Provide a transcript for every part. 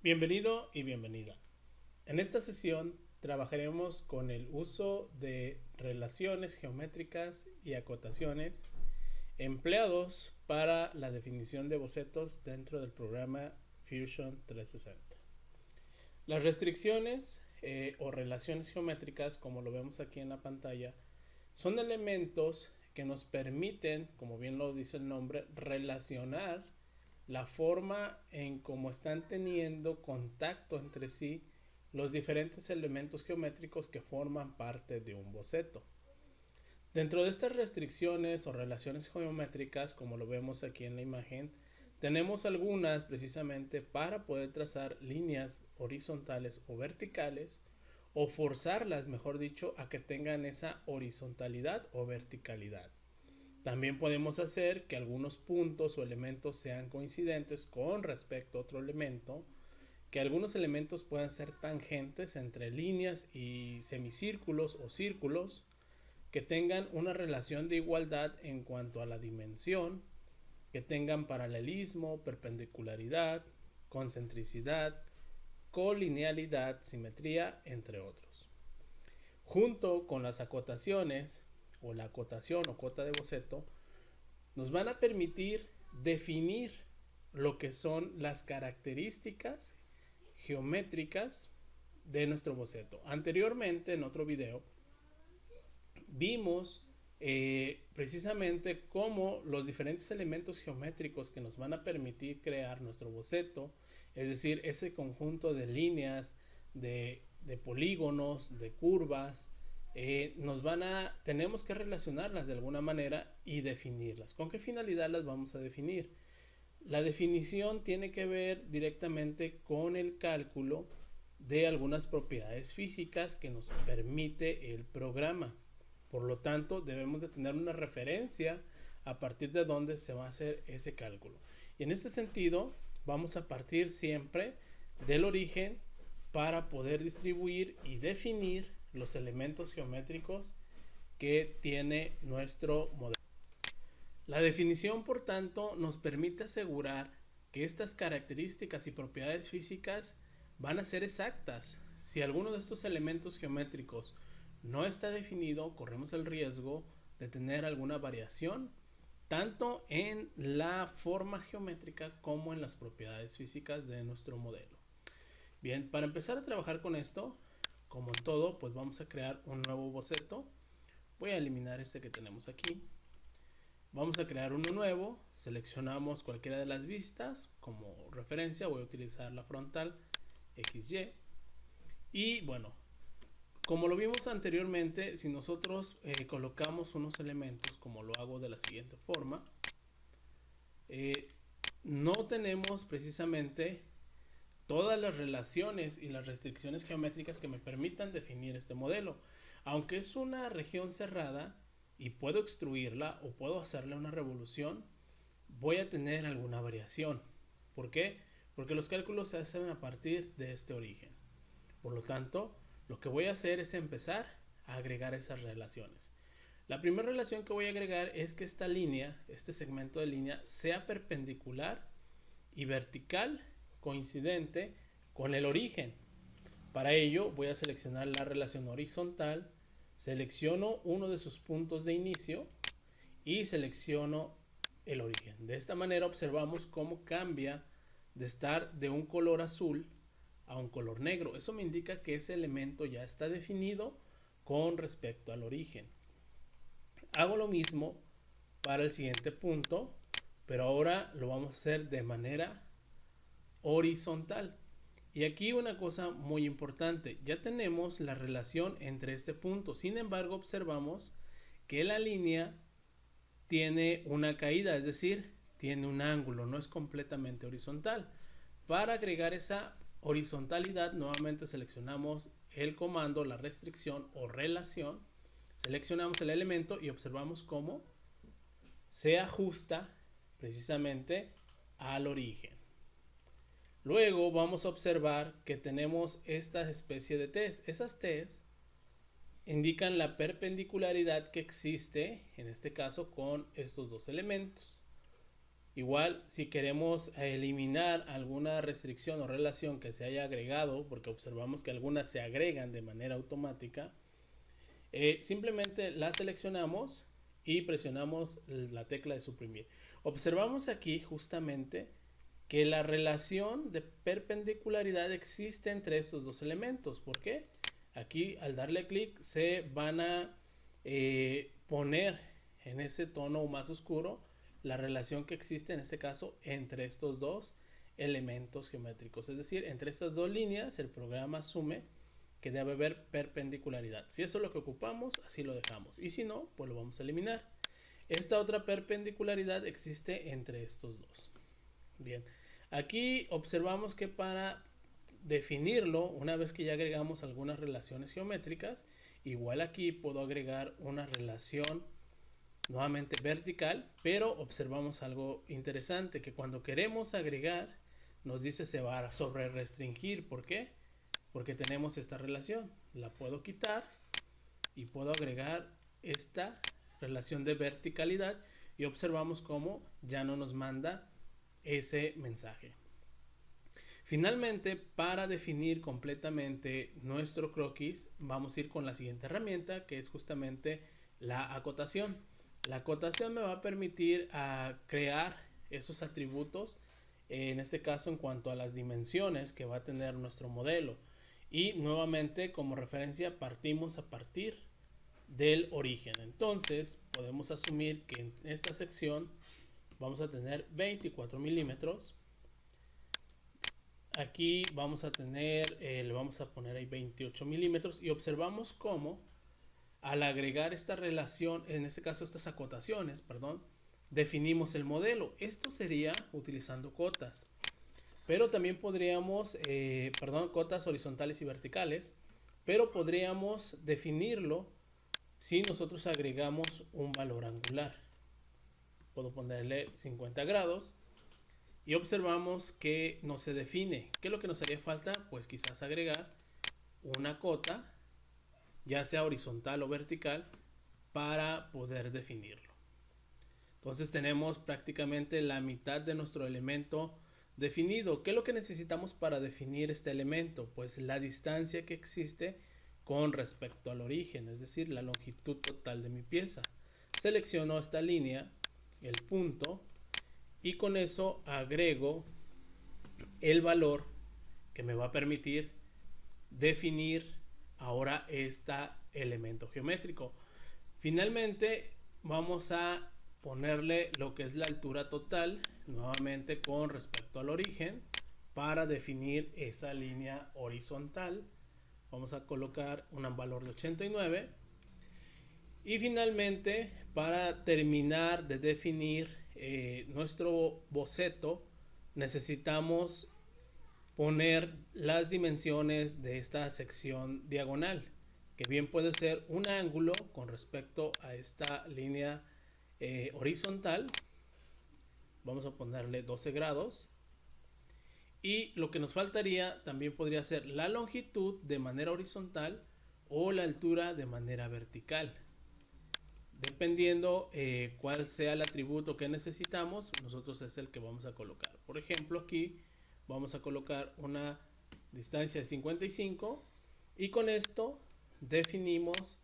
Bienvenido y bienvenida. En esta sesión trabajaremos con el uso de relaciones geométricas y acotaciones empleados para la definición de bocetos dentro del programa Fusion 360. Las restricciones o relaciones geométricas, como lo vemos aquí en la pantalla, son elementos que nos permiten, como bien lo dice el nombre, relacionar la forma en cómo están teniendo contacto entre sí los diferentes elementos geométricos que forman parte de un boceto. Dentro de estas restricciones o relaciones geométricas, como lo vemos aquí en la imagen, tenemos algunas precisamente para poder trazar líneas horizontales o verticales o forzarlas, mejor dicho, a que tengan esa horizontalidad o verticalidad. También podemos hacer que algunos puntos o elementos sean coincidentes con respecto a otro elemento, que algunos elementos puedan ser tangentes entre líneas y semicírculos o círculos, que tengan una relación de igualdad en cuanto a la dimensión, que tengan paralelismo, perpendicularidad, concentricidad, colinealidad, simetría, entre otros. Junto con las acotaciones o la acotación o cota de boceto, nos van a permitir definir lo que son las características geométricas de nuestro boceto. Anteriormente, en otro video, vimos precisamente cómo los diferentes elementos geométricos que nos van a permitir crear nuestro boceto, es decir, ese conjunto de líneas, de polígonos, de curvas, tenemos que relacionarlas de alguna manera y definirlas. ¿Con qué finalidad las vamos a definir? La definición tiene que ver directamente con el cálculo de algunas propiedades físicas que nos permite el programa. Por lo tanto, debemos de tener una referencia a partir de donde se va a hacer ese cálculo. Y en ese sentido, vamos a partir siempre del origen para poder distribuir y definir los elementos geométricos que tiene nuestro modelo. La definición, por tanto, nos permite asegurar que estas características y propiedades físicas van a ser exactas. Si alguno de estos elementos geométricos no está definido, corremos el riesgo de tener alguna variación tanto en la forma geométrica como en las propiedades físicas de nuestro modelo. Bien, para empezar a trabajar con esto, como en todo, pues vamos a crear un nuevo boceto. Voy a eliminar este que tenemos aquí. Vamos a crear uno nuevo, seleccionamos cualquiera de las vistas como referencia, voy a utilizar la frontal XY. Y bueno, como lo vimos anteriormente, si nosotros colocamos unos elementos, como lo hago de la siguiente forma, no tenemos precisamente todas las relaciones y las restricciones geométricas que me permitan definir este modelo. Aunque es una región cerrada y puedo extruirla o puedo hacerle una revolución, voy a tener alguna variación. ¿Por qué? Porque los cálculos se hacen a partir de este origen. Por lo tanto, lo que voy a hacer es empezar a agregar esas relaciones. La primera relación que voy a agregar es que esta línea, este segmento de línea, sea perpendicular y vertical coincidente con el origen. Para ello voy a seleccionar la relación horizontal, selecciono uno de sus puntos de inicio y selecciono el origen. De esta manera observamos cómo cambia de estar de un color azul a un color negro. Eso me indica que ese elemento ya está definido con respecto al origen. Hago lo mismo para el siguiente punto, pero ahora lo vamos a hacer de manera horizontal. Y aquí una cosa muy importante, ya tenemos la relación entre este punto, sin embargo observamos que la línea tiene una caída, es decir, tiene un ángulo, no es completamente horizontal. Para agregar esa horizontalidad, nuevamente seleccionamos el comando, la restricción o relación, seleccionamos el elemento y observamos cómo se ajusta precisamente al origen. Luego vamos a observar que tenemos esta especie de T's. Esas T's indican la perpendicularidad que existe, en este caso, con estos dos elementos. Igual, si queremos eliminar alguna restricción o relación que se haya agregado, porque observamos que algunas se agregan de manera automática, simplemente la seleccionamos y presionamos la tecla de suprimir. Observamos aquí justamente que la relación de perpendicularidad existe entre estos dos elementos. ¿Por qué? Aquí al darle clic se van a poner en ese tono más oscuro la relación que existe en este caso entre estos dos elementos geométricos. Es decir, entre estas dos líneas el programa asume que debe haber perpendicularidad. Si eso es lo que ocupamos, así lo dejamos. Y si no, pues lo vamos a eliminar. Esta otra perpendicularidad existe entre estos dos. Bien, aquí observamos que para definirlo, una vez que ya agregamos algunas relaciones geométricas, igual aquí puedo agregar una relación nuevamente vertical, pero observamos algo interesante, que cuando queremos agregar, nos dice se va a sobre restringir. ¿Por qué? Porque tenemos esta relación. La puedo quitar y puedo agregar esta relación de verticalidad y observamos cómo ya no nos manda ese mensaje. Finalmente, para definir completamente nuestro croquis, vamos a ir con la siguiente herramienta, que es justamente la acotación. La acotación me va a permitir crear esos atributos, en este caso en cuanto a las dimensiones que va a tener nuestro modelo. Y nuevamente, como referencia, partimos a partir del origen. Entonces, podemos asumir que en esta sección vamos a tener 24 milímetros. Aquí vamos a tener, le vamos a poner ahí 28 milímetros y observamos cómo al agregar esta relación, en este caso estas acotaciones, perdón, definimos el modelo. Esto sería utilizando cotas, pero también podríamos, cotas horizontales y verticales, pero podríamos definirlo si nosotros agregamos un valor angular. Puedo ponerle 50 grados y observamos que no se define. ¿Qué es lo que nos haría falta? Pues quizás agregar una cota, ya sea horizontal o vertical, para poder definirlo. Entonces tenemos prácticamente la mitad de nuestro elemento definido. ¿Qué es lo que necesitamos para definir este elemento? Pues la distancia que existe con respecto al origen, es decir, la longitud total de mi pieza. Selecciono esta línea, el punto, y con eso agrego el valor que me va a permitir definir ahora este elemento geométrico. Finalmente vamos a ponerle lo que es la altura total nuevamente con respecto al origen para definir esa línea horizontal. Vamos a colocar un valor de 89 y finalmente, para terminar de definir nuestro boceto, necesitamos poner las dimensiones de esta sección diagonal, que bien puede ser un ángulo con respecto a esta línea horizontal. Vamos a ponerle 12 grados. Y lo que nos faltaría también podría ser la longitud de manera horizontal o la altura de manera vertical. Dependiendo cuál sea el atributo que necesitamos, nosotros es el que vamos a colocar. Por ejemplo, aquí vamos a colocar una distancia de 55 y con esto definimos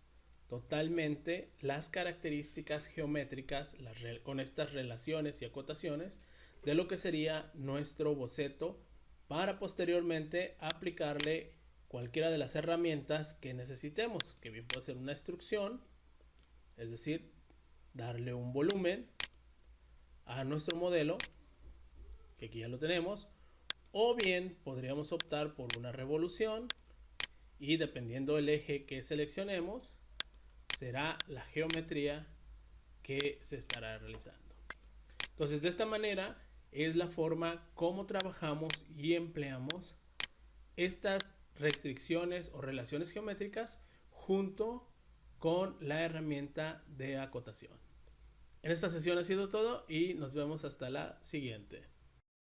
totalmente las características geométricas con estas relaciones y acotaciones de lo que sería nuestro boceto, para posteriormente aplicarle cualquiera de las herramientas que necesitemos, que bien puede ser una instrucción, es decir, darle un volumen a nuestro modelo, que aquí ya lo tenemos, o bien podríamos optar por una revolución y dependiendo del eje que seleccionemos, será la geometría que se estará realizando. Entonces, de esta manera es la forma como trabajamos y empleamos estas restricciones o relaciones geométricas junto con la herramienta de acotación. En esta sesión ha sido todo y nos vemos hasta la siguiente.